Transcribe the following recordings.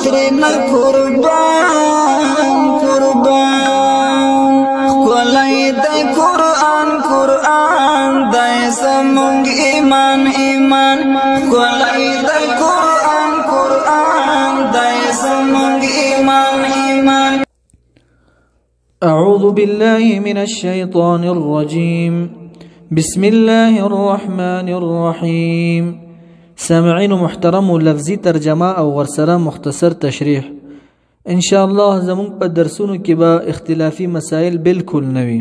ترنا قربان قربان ولای د قرآن قرآن دای زمونږ ایمان ایمان ولای د قرآن قرآن دای زمونږ ایمان ایمان. أعوذ بالله من الشيطان الرجيم. بسم الله الرحمن الرحيم. سامعين محترم لفظي ترجمه او ورسره مختصر تشریح. ان شاء الله زمون په درسونو کې به اختلافي مسائل بالکل نوي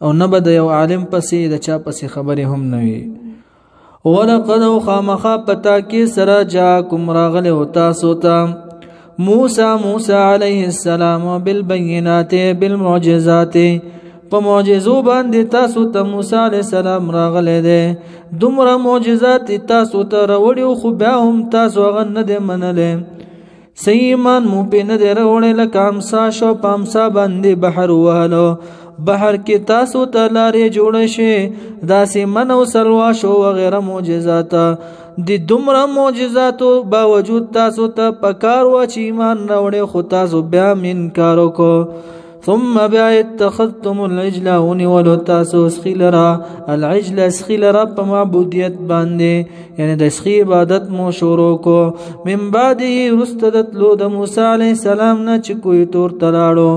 او نه به د یو عالم پسې د چا پسې خبرې هم نوي. ولقد خامخا پتا کې سره جاءکم راغله او تاسو ته موسی علیه السلام بالبينات بالمعجزات په معجزو باندې تاسو ته موسی علیه السلام راغله ده. دومره معجزات تاسو ته راوړي خو بیا هم تاسو هغه نه دي منلې. سیمان مو په نه دی راوړی لکه امسا شو په امسا باندې بحر وهلو. بحر کې تاسو ته لارې جوړه شي داسې من او سلوا شو وغیره معجزات. د دومره معجزاتو باوجود تاسو ته پکار و چې ایمان راوړی خو تاسو بیا منکار وکړو. ثم بیا اتخذتم العجل ونیولو تاسو اسخیلرا العجل اسخیلرا په معبودیت باندې یعنی د اسخی عبادت مو شروع کو. من بعده رستدتلو د موسی علیه السلام نه چې کوی تور تلاړو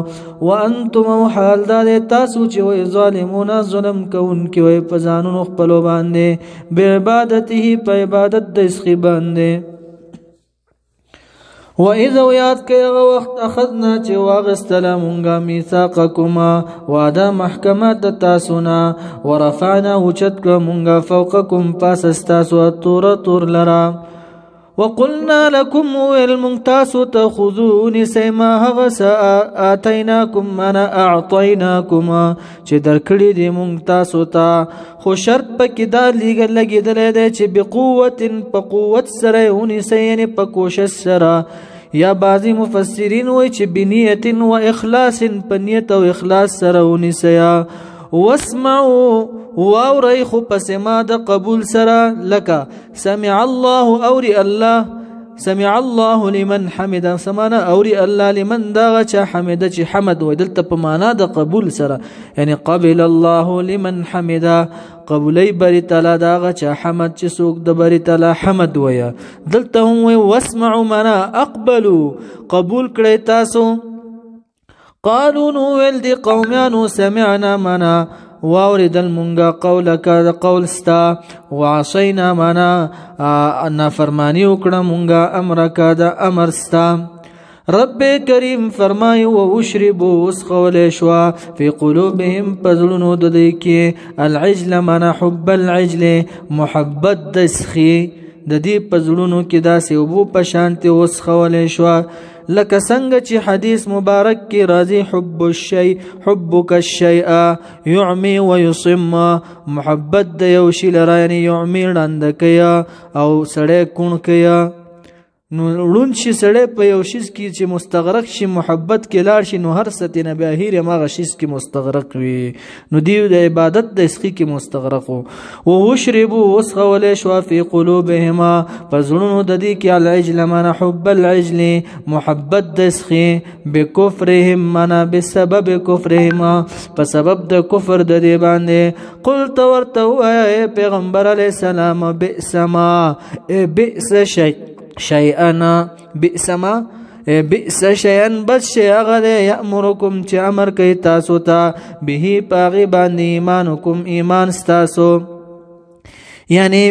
وانتم حال دا تاسو چې وای ظالمون ظلم کوونکي وای په ځانونو خپلو باندې به عبادته په عبادت د اسخی باندې. وَإِذَا وَيَاتْ كَيَغَ وَقْتْ أَخَذْنَا چه واغستلا منگا میثاقکما وعدا محکمات تاسونا ورفعنا وچت که منگا فوقکم پاس استاسو الطور طور لرا وقلنا لكم والمنتاسو تخذون سيما هغسا آتيناكم منا اعطيناكم چه درکڑی دی منتاسو تا خو شرط پا کدا لیگر لگی دلی دی چه بقوت پا قوت سرعونی سین پا کوشش سرا یا بعضی مفسرین وی چه بنیت و اخلاص پا نیت و اخلاص سرعونی سیا. واسمعوا واوري خو پس ما د قبول سره لك سمع الله اوري الله سمع الله لمن حمد سمانا اوري الله لمن دغه چا حمد چې حمد و دلته په معنا د قبول سره يعني قبل الله لمن حمد قبولي بری تعالی دغه چا حمد چې څوک د بری تعالی حمد ويا دلته هم واسمعوا منا اقبلوا قبول کړی تاسو. قالوا نويل دي قوميانو سمعنا منا واوردل منگا قولك قول ستا وعصينا منا نافرمانی وکړه منگا امرك دا امر ستا. رب کریم فرمای واشربوا وسخول شوا في قلوبهم پزلونو د دې کې العجل منا حب العجل محبت دسخي د دې پزلونو کې داسې وبو په شانتي وسخول شوا لکه څنګه چې حدیث مبارک کې راځي حب الشيء حبك الشيء يعمي ويصم محبت د یو شی لره یعنی يعمي لاند کیا او سړی کون کیا نو لون شي سړی په یو شی کې چې مستغرق شي محبت کې لاړ شي نو هر ستنه به هیر ما غشیس کې مستغرق وي نو دی د عبادت د اسخي کې مستغرق او وشربوا وسخول شوا في قلوبهما فزلون د دې کې العجل من حب العجل محبت د اسخي بكفرهم من بسبب كفرهما په سبب د کفر د دې باندې قلت ورته اي پیغمبر علی السلام بئس ما بئس شيئا بئس ما بئس شيئا بس شيء غده يأمركم چه امر کوي تاسو ته به پاغي باندې ایمانکم ایمان ستاسو یعنی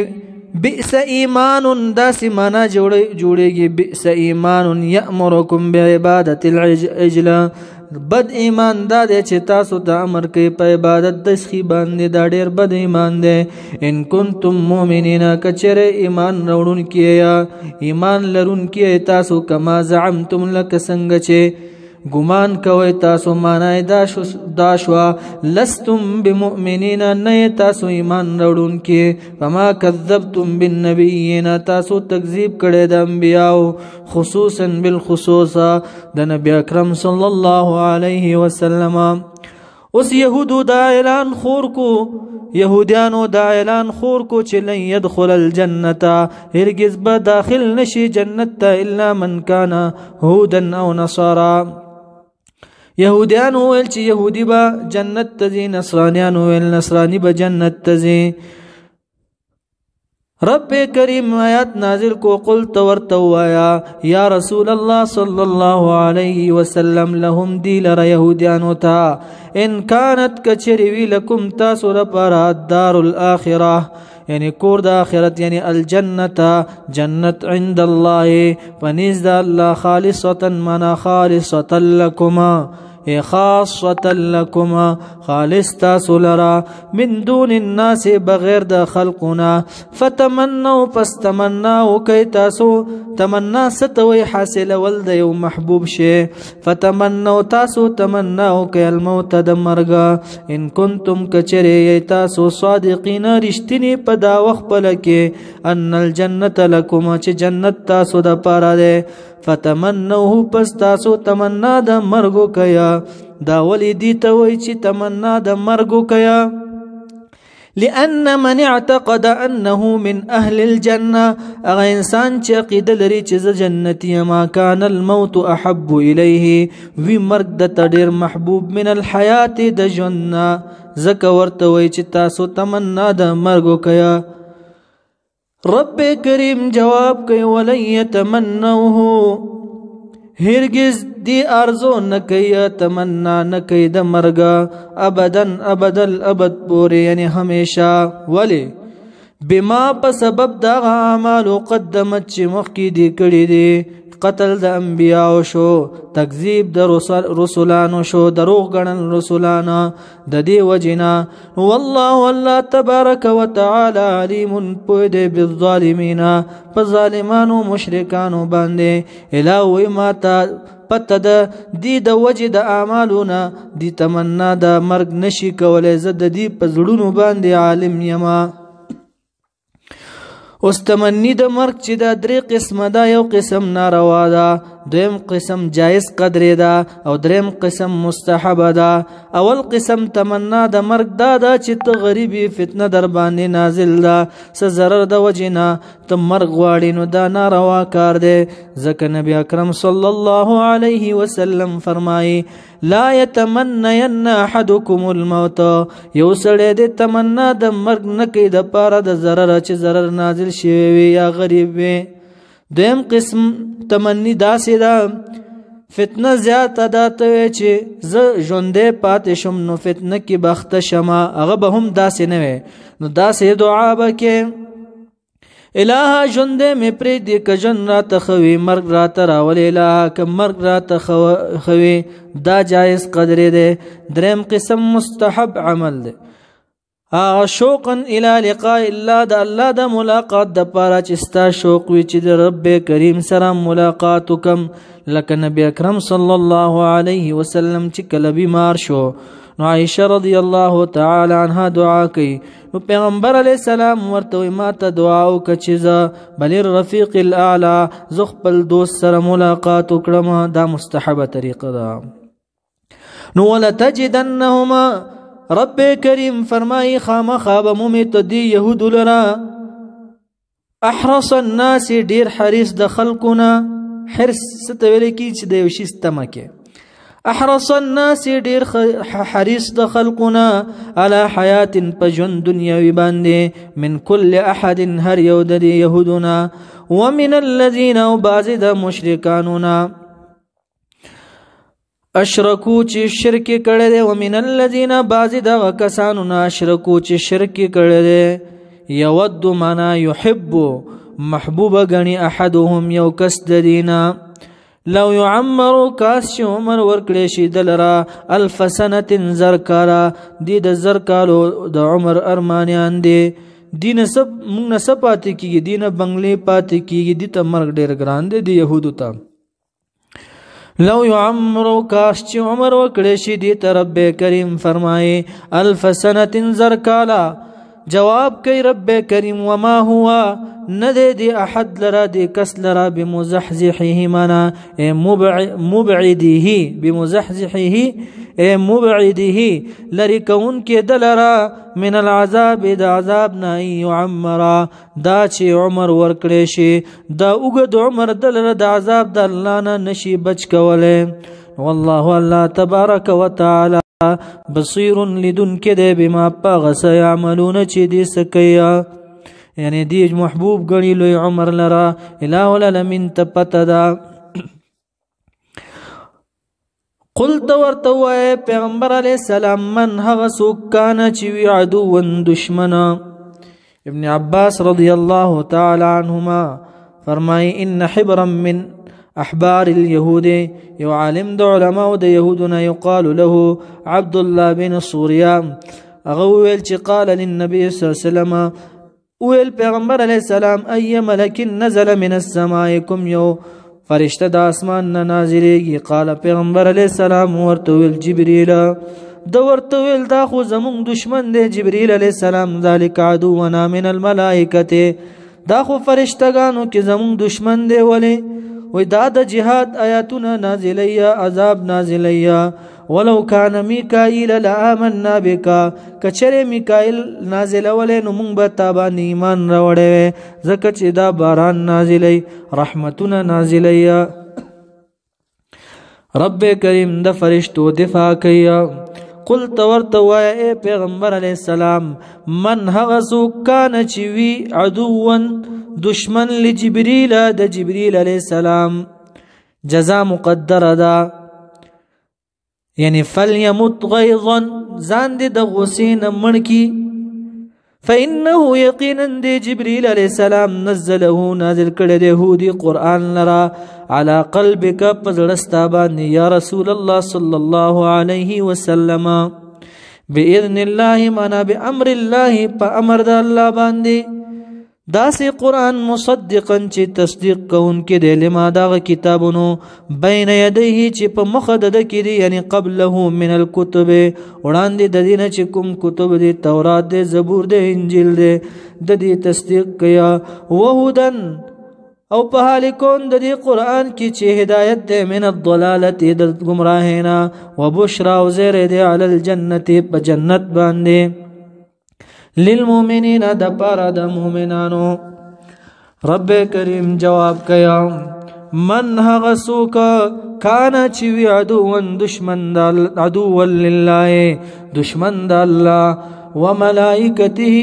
بئس ایمان داس معنا جوړيږي بئس ایمان يأمركم بعبادة العجل بد ایمان دا دی چې تاسو ته امر کوي په عبادت د اسخي باندې دا ډېر بد ایمان دی. ان کنتم مؤمنین کچره ایمان راوړونکي یا ایمان لرونکي تاسو کما زعمتم لک څنګه چې ګمان کوي تاسو معنی دا شو لستم بمؤمنین نه تاسو ایمان راوړونکي فما کذبتم بالنبیین تاسو تکذیب کړی د انبیاو خصوصا بالخصوص د نبی اکرم صلی الله علیه وسلم اوس يهودو دا اعلان خور کو يهوديانو دا اعلان خور کو چې لن يدخل الجنه هرگز به داخل نشي جنت ته الا من كان هودا او نصارى يهوديانو ویل چې يهودي به جنت ته ځي نصرانيانو ویل نصراني به جنت ته ځي رب کریم آیات نازل کو قلت ورتوایا یا رسول الله صلی الله علیه وسلم لهم دی لرا یهودیانو تا ان كانت کچری لکم تاسو لپاره الدار الاخره یعنی کور د اخرت یعنی الجنت جنت عند الله فنزد الله خالصه منا خالصه لكما خاصة لكما خالص تاسو لرا من دون الناس بغیر د خلقنا فتمنوا فاستمنوا کی تاسو تمنا ستوي حاصل ولد یو محبوب شي فتمنوا تاسو تمنوا کی الموت د مرګ ان کنتم کچری تاسو صادقین رښتینی په دا وخت پلکه ان الجنه لكما چې جنت تاسو د پاره ده فتمنوه پس تاسو تمنا د مرګو کیا دا ولی دی ته وای چې تمنا د مرګو کیا لأن من اعتقد انه من اهل الجنه اغه انسان چې عقیده لري چې جنتی ما کان الموت احب الیه وی مرګ د تډیر محبوب من الحیات د ژوند زکه ورته وای چې تاسو تمنا د مرګو کیا رب کریم جواب کوي ولن يتمنوه هرگز دی ارزو نکي تمنا نکي د مرګ ابدن ابدل ابد پورې یعنی همیشه ولی بما په سبب دا اعمال قدمت چې مخکې دي کړي دي قتل د انبیاء شو تکذیب د رسولانو شو دروغ غنل رسولانو د دې وجنا والله الله تبارک وتعالى علیم پوید بالظالمین فظالمانو مشرکانو باندې الهوی ماته پته د دې د وجه د اعمالونه دي تمنا د مرګ نشي کولای زه د دې په زړونو باندې عالم یما اوس تمنی د مرګ چې دا درې قسمه دا یو قسم ناروا ده دویم قسم جائز قدرې ده او دریم قسم مستحب ده اول قسم تمنا د مرګ دا ده چې ته غریبي فتنه در باندې نازل ده څه ضرر د وجنه ته مرګ غواړې نو دا ناروا کار دی ځکه نبی اکرم صلی الله علیه وسلم فرمایي لا يتمنين احدكم الموت یو سړی د تمنا د مرګ نه کوي د پاره د ضرر چې ضرر نازل شوی وي یا غریب وي دویم قسم تمنی داسې ده فتنه زیاته ده ته چې زه ژوندی پاتې شم نو فتنه کې بخته شمه هغه به هم داسې نه وي نو داسې دعا به کې الها ژوندې مې پرېږدي که ژوند راته خوي مرګ راته راولې الها که مرګ راته خوي دا جایز قدرې دی دریم قسم مستحب عمل دی شوقا الى لقاء الله د الله د ملاقات د پاره چې ستا شوق وي چې د رب کریم سره ملاقات وکم لکه نبی اکرم صلی الله علیه وسلم چې کله بیمار شو نو عائشه رضی الله تعالی عنها دعا کوي نو پیغمبر علی السلام ورته ما ته دعا وکړه چې ز بل الرفیق الاعلى ز خپل دوست سره ملاقات وکړم دا مستحبه طریقه ده نو ولا تجدنهما رب کریم فرمای خامخاب مومت دی یهود لرا احرص الناس ډیر حریص د خلقنا حرص ستویل کی چې د یو شی ستمکه احرص الناس ډیر حریص د خلقنا على حیات پجن دنیاوی باندې من کل احد هر یو د یهودنا ومن الذين بعض د مشرکانونا اشرکو چې شرک کړي دي ومن الذين بعض د کسانو اشرکو چې شرک کړي دي یود معنا يحب محبوب غني احدهم یو کس د دینا لو يعمر کاس عمر ورکړي شي دلرا الف سنه زرکارا دي د زرکالو د عمر ارمانيان دي دین سب موږ نسب پاتې کیږي دین بنگلې پاتې کیږي د تمرګ ډېر ګران دي د يهودو ته لو يعمر کاش چې عمر وکړي شي دي رب کریم فرمایي الف سنه زرکالا جواب کوي رب کریم وما هو ندی دی احد لرا دی کس لرا بمزحزحه منا مبعده بمزحزحه مبعده لری کون کې دلرا من العذاب د عذاب نه يعمر دا چې عمر ورکړي شي دا وګد عمر دلرا د عذاب د الله نه نشي بچ کوله والله الله تبارک وتعالى بصير لدن كده بما باغس يعملون چې دې سکیا یعنی دې محبوب غني لوی عمر لرا اله العالمین تپتدا قلت ورتوه پیغمبر علیہ السلام من هغه څوک کان چې وی عدو دشمنا ابن عباس رضی الله تعالی عنهما فرمای ان حبرا من احبار اليهود یو عالم د علماء د يهودنا يقال له عبد الله بن سوريا هغه ویل چې قال للنبي صلی الله علیه وسلم ویل پیغمبر علیہ السلام ای ملک نزل من السماء کوم یو فرشتہ د اسمان نه نازلېږي قال پیغمبر علیہ السلام ورته ویل جبرئیل د ورته ویل دا خو زمون دشمن دی جبرئیل علیہ السلام ذالک عدونا من الملائکه دا خو فرشتگانو کې زمون دشمن دی ولی وی دا د جهاد آیاتونه نازلیا عذاب نازلیا ولو کان میکائیل لآمنا بکا کچره میکائیل نازل ولې نو مونږ به تابان ایمان راوړې زکه چې دا باران نازلی رحمتونه نازلیا رب کریم د فرشتو دفاع کیا قلت ورتوا اے پیغمبر علیہ السلام من هغه څوک کان چې وی عدوًا دشمن لجبريل د جبريل عليه السلام جزاء مقدر دا یعنی فلیمت غیظا ځان دې د غسین مړکی فانه یقینا د جبريل عليه السلام نزله نازل کړه د يهودي قران لرا على قلبك پزړستا باندې یا رسول الله صلی الله علیه وسلم باذن الله منا بامر الله فامر د الله باندې داسې قرآن مصدقا چې تصدیق کون کې دی لما دغه کتابونو بین یدیه چې په مخ د کې دی یعنی قبله من الكتب وړاندې د دینه چې کوم کتب دی تورات دی زبور دی انجیل دی د دې تصدیق کیا وهدن او په حال کون د دې قرآن کې چې هدایت دی من الضلاله د گمراهینا وبشرا او زیر دی علی الجنه په جنت باندې للمؤمنین د پاره د مؤمنانو رب کریم جواب کیا من هغه څوک کان چې وی عدو دشمن د عدو لله دشمن د الله وملائکته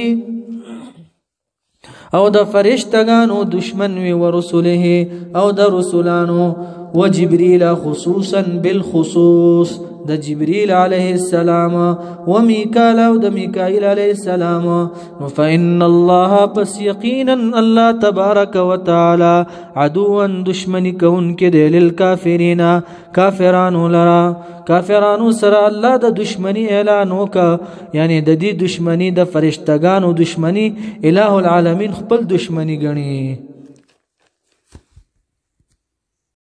او د فرشتگانو دشمن وی ورسله او د رسولانو وجبريل خصوصا بالخصوص د جبريل عليه السلام وميكال او د ميكائيل عليه السلام فإن الله پس یقینا الله تبارك وتعالى عدوا دشمنی کون کې د للکافرین کافرانو لرا کافرانو سره الله د دشمنی اعلان وکا یعنی د دې دشمنی د فرشتگانو دشمنی الہ العالمین خپل دشمنی غني